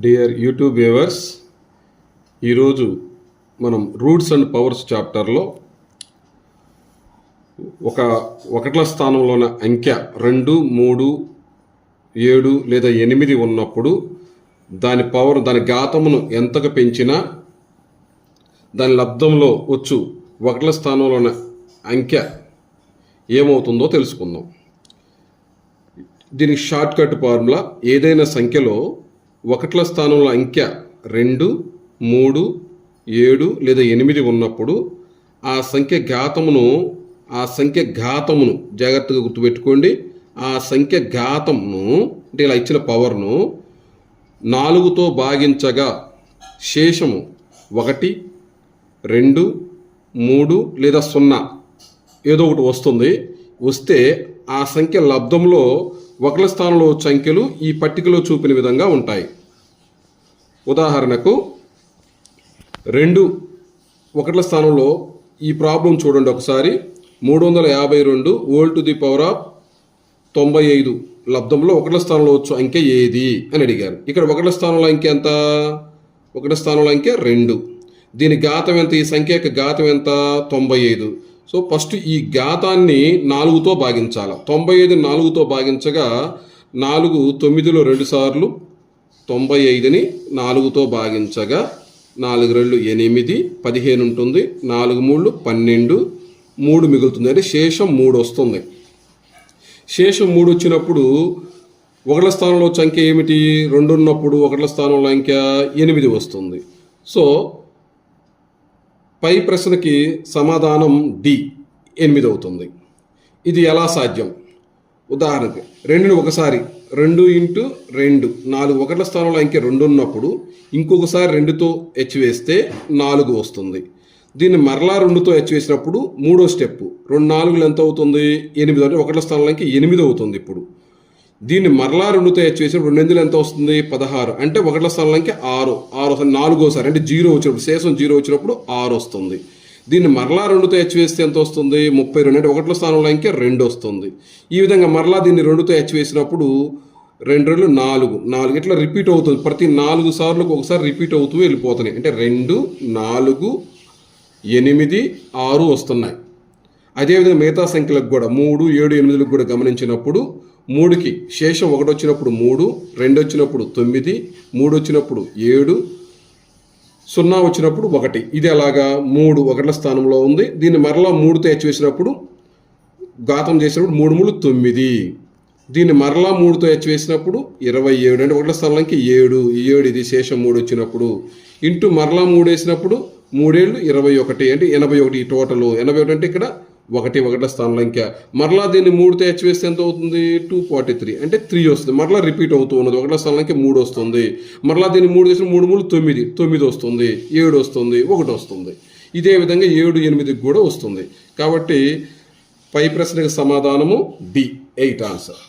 Dear YouTube viewers, ఈరోజు మనం roots and powers చాప్టర్లో ఒకట్ల స్థానంలోని అంకె 2, 3, 7 లేదా 8 ఉన్నప్పుడు దాని ఘాతమును ఎంతగా పెంచినా దాని లబ్ధంలో వచ్చు ఒకట్ల స్థానంలోని అంకె ఏమవుతుందో తెలుసుకుందాం. దీనికి షార్ట్ కట్ ఫార్ములా, ఏదైనా సంఖ్యలో ఒకట్ల స్థానంలో అంకె 2, 3, 7 లేదా 8 ఉన్నప్పుడు ఆ సంఖ్య ఘాతమును జాగ్రత్తగా గుర్తుపెట్టుకోండి. ఆ సంఖ్య ఘాతమును అంటే ఇలా ఇచ్చిన పవర్ను 4తో భాగించగా శేషము 1, 2, 3 లేదా 0 ఏదో ఒకటి వస్తే ఆ సంఖ్య లబ్ధంలో ఒకట్ల స్థానంలో సంఖ్యలు ఈ పట్టికలో చూపిన విధంగా ఉంటాయి. ఉదాహరణకు 2 ఒకట్ల స్థానంలో ఈ ప్రాబ్లం చూడండి ఒకసారి. 352 whole to the power of 95 లబ్ధంలో ఒకట్ల స్థానంలో వచ్చు అంకె ఏది అని అడిగారు. ఇక్కడ ఒకట్ల స్థానంలో అంకె ఎంత? ఒకట్ల స్థానంలో అంకె 2. దీని ఘాతం ఎంత? ఈ సంఖ్య యొక్క ఘాతం ఎంత? 95. సో ఫస్ట్ ఈ ఘాతాన్ని 4తో భాగించాలి. 95 4తో భాగించగా 4 9లో 2 సార్లు 95ని 4తో భాగించగా 4 2 8 15 ఉంటుంది. 4 3 12 3 మిగులుతుంది. అంటే శేషం 3 వస్తుంది. శేషం 3 వచ్చినప్పుడు ఒకట్ల స్థానంలో సంఖ్య ఏమిటి? 2 ఉన్నప్పుడు ఒకట్ల స్థానంలో అంకె 8 వస్తుంది. సో పై ప్రశ్నకి సమాధానం డి, 8 అవుతుంది. ఇది ఎలా సాధ్యం? ఉదాహరణకి 2ని ఒకసారి 2 × 2 4 ఒకట్ల స్థానంలో అంకె 2 ఉన్నప్పుడు ఇంకొకసారి 2తో హెచ్ వేస్తే 4 వస్తుంది. దీన్ని మరలా 2తో హెచ్ వేసినప్పుడు మూడో స్టెప్ 2 4 ఎంత అవుతుంది? 8. అంటే ఒకట్ల స్థానంలో అంకె 8 అవుతుంది. ఇప్పుడు దీన్ని మరలా 2తో హెచ్ వేసినప్పుడు 2 8 ఎంత వస్తుంది? 16. అంటే ఒకట్ల స్థానంలో అంకె 6 4 అంటే 0 వచ్చినప్పుడు శేషం 0 వచ్చినప్పుడు 6 వస్తుంది. దీన్ని మరలా 2తో హెచ్ వేస్తే ఎంత వస్తుంది? 32. అంటే ఒకట్ల స్థానంలో అంకె 2 వస్తుంది. ఈ విధంగా మరలా దీన్ని 2తో హెచ్ వేసినప్పుడు 2 2 4 ఇట్లా రిపీట్ అవుతుంది. ప్రతి 4 సార్లకు ఒకసారి రిపీట్ అవుతూ వెళ్ళిపోతున్నాయి. అంటే 2 4 8 6 వస్తున్నాయి. అదేవిధంగా మిగతా సంఖ్యలకు కూడా 3 7 8లకు కూడా గమనించినప్పుడు 3కి శేషం 1 వచ్చినప్పుడు 3, 2 వచ్చినప్పుడు 9, 3 వచ్చినప్పుడు 7, 0 వచ్చినప్పుడు 1. ఇది అలాగా 3 ఒకట్ల స్థానంలో ఉంది. దీన్ని మరలా 3తో హెచ్ వేసినప్పుడు ఘాతం చేసినప్పుడు 3 3 9. దీన్ని మరలా 3తో హెచ్ వేసినప్పుడు 27. అంటే ఒకట్ల స్థానానికి 7 ఇది శేషం 3 వచ్చినప్పుడు ఇంటూ మరలా 3 వేసినప్పుడు 3 7 21. అంటే 81 టోటల్ 81. అంటే ఇక్కడ 1 ఒకట్ల స్థానంలో అంకె. మరలా దీన్ని 3తో హెచ్ వేస్తే ఎంత అవుతుంది? 243. అంటే 3 వస్తుంది. మరలా రిపీట్ అవుతూ ఉన్నది. ఒకట్ల స్థానంలో అంకె 3 వస్తుంది. మరలా దీన్ని 3 చేసిన 3 3 9 వస్తుంది. 7 వస్తుంది. 1 వస్తుంది. ఇదే విధంగా 7 8కి కూడా వస్తుంది. కాబట్టి పై ప్రశ్నకు సమాధానము డి, 8 ఆన్సర్.